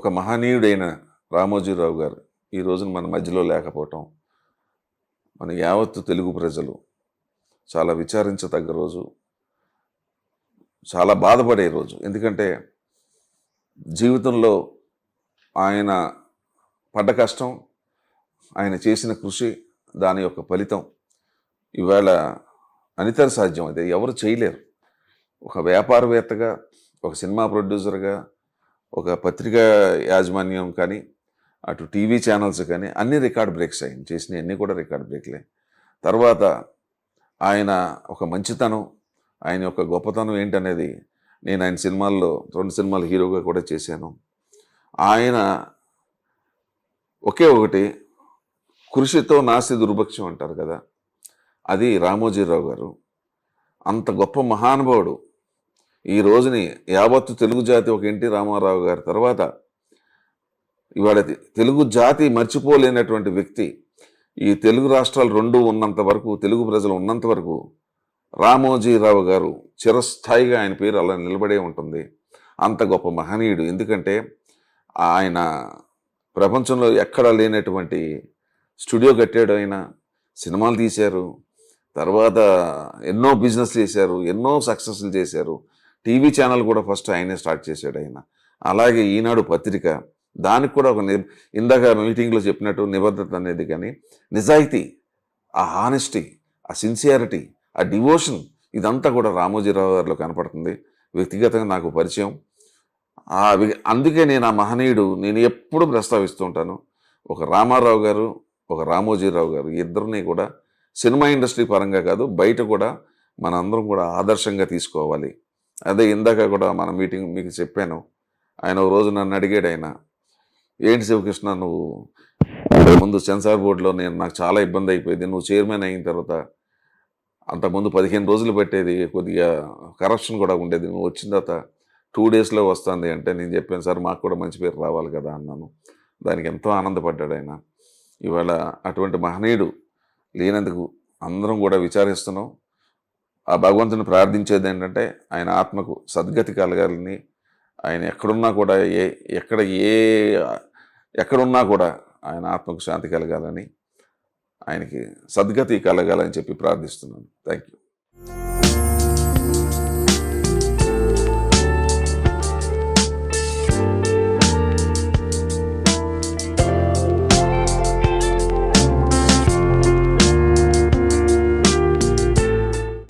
ఒక మహనీయుడైన రామోజీరావు గారు ఈ రోజున మన మధ్యలో లేకపోవటం మన యావత్తు తెలుగు ప్రజలు చాలా విచారించదగ్గ రోజు, చాలా బాధపడే రోజు. ఎందుకంటే జీవితంలో ఆయన పడ్డ కష్టం, ఆయన చేసిన కృషి, దాని యొక్క ఫలితం ఇవాళ అనితర సాధ్యం. అయితే ఎవరు చేయలేరు. ఒక వ్యాపారవేత్తగా, ఒక సినిమా ప్రొడ్యూసర్గా, ఒక పత్రికా యాజమాన్యం కానీ, అటు టీవీ ఛానల్స్ కానీ అన్ని రికార్డ్ బ్రేక్స్ ఆయన చేసినవి అన్నీ కూడా రికార్డ్ బ్రేక్లే. తర్వాత ఆయన ఒక మంచితనం, ఆయన యొక్క గొప్పతనం ఏంటనేది నేను ఆయన సినిమాల్లో 2 సినిమాలు హీరోగా కూడా చేశాను. ఆయన ఒకే ఒకటి, కృషితో నాస్తి దుర్భిక్షం అంటారు కదా, అది రామోజీరావు గారు. అంత గొప్ప మహానుభావుడు ఈ రోజుని యావత్తు తెలుగు జాతి ఒక ఎన్టీ రామారావు గారి తర్వాత ఇవాళ తెలుగు జాతి మర్చిపోలేనటువంటి వ్యక్తి. ఈ తెలుగు రాష్ట్రాలు 2 ఉన్నంత వరకు, తెలుగు ప్రజలు ఉన్నంత వరకు రామోజీరావు గారు చిరస్థాయిగా ఆయన పేరు అలా నిలబడే ఉంటుంది. అంత గొప్ప మహనీయుడు. ఎందుకంటే ఆయన ప్రపంచంలో ఎక్కడా లేనటువంటి స్టూడియో కట్టాడు, ఆయన సినిమాలు తీశారు, తర్వాత ఎన్నో బిజినెస్లు చేశారు, ఎన్నో సక్సెస్లు చేశారు. టీవీ ఛానల్ కూడా ఫస్ట్ ఆయనే స్టార్ట్ చేశాడు ఆయన. అలాగే ఈనాడు పత్రిక, దానికి కూడా ఒక ఇందాక మీటింగ్లో చెప్పినట్టు నిబద్ధత అనేది కానీ, నిజాయితీ, ఆ హానెస్టీ, ఆ సిన్సియారిటీ, ఆ డివోషన్, ఇదంతా కూడా రామోజీరావు గారిలో కనపడుతుంది. వ్యక్తిగతంగా నాకు పరిచయం. అందుకే నేను ఆ మహనీయుడు నేను ఎప్పుడు ప్రస్తావిస్తూ ఉంటాను. ఒక రామారావు గారు, ఒక రామోజీరావు గారు, ఇద్దరిని కూడా సినిమా ఇండస్ట్రీ పరంగా కాదు, బయట కూడా మనందరం కూడా ఆదర్శంగా తీసుకోవాలి. అదే ఇందాక కూడా మన మీటింగ్ మీకు చెప్పాను. ఆయన ఒక రోజు నన్ను అడిగాడు, ఆయన ఏంటి శివకృష్ణ, నువ్వు ముందు సెన్సార్ బోర్డులో నాకు చాలా ఇబ్బంది అయిపోయింది, నువ్వు చైర్మన్ అయిన తర్వాత అంతకుముందు 15 రోజులు పెట్టేది, కొద్దిగా కరప్షన్ కూడా ఉండేది, నువ్వు వచ్చిన తర్వాత 2 డేస్లో వస్తుంది అంటే నేను చెప్పాను, సార్ మాకు కూడా మంచి పేరు రావాలి కదా అన్నాను. దానికి ఎంతో ఆనందపడ్డాడు ఆయన. ఇవాళ అటువంటి మహనీయుడు లేనందుకు అందరం కూడా విచారిస్తున్నాం. ఆ భగవంతుని ప్రార్థించేది ఏంటంటే ఆయన ఆత్మకు సద్గతి కలగాలని, ఆయన ఎక్కడున్నా కూడా ఎక్కడున్నా కూడా ఆయన ఆత్మకు శాంతి కలగాలని, ఆయనకి సద్గతి కలగాలని చెప్పి ప్రార్థిస్తున్నాను. Thank you.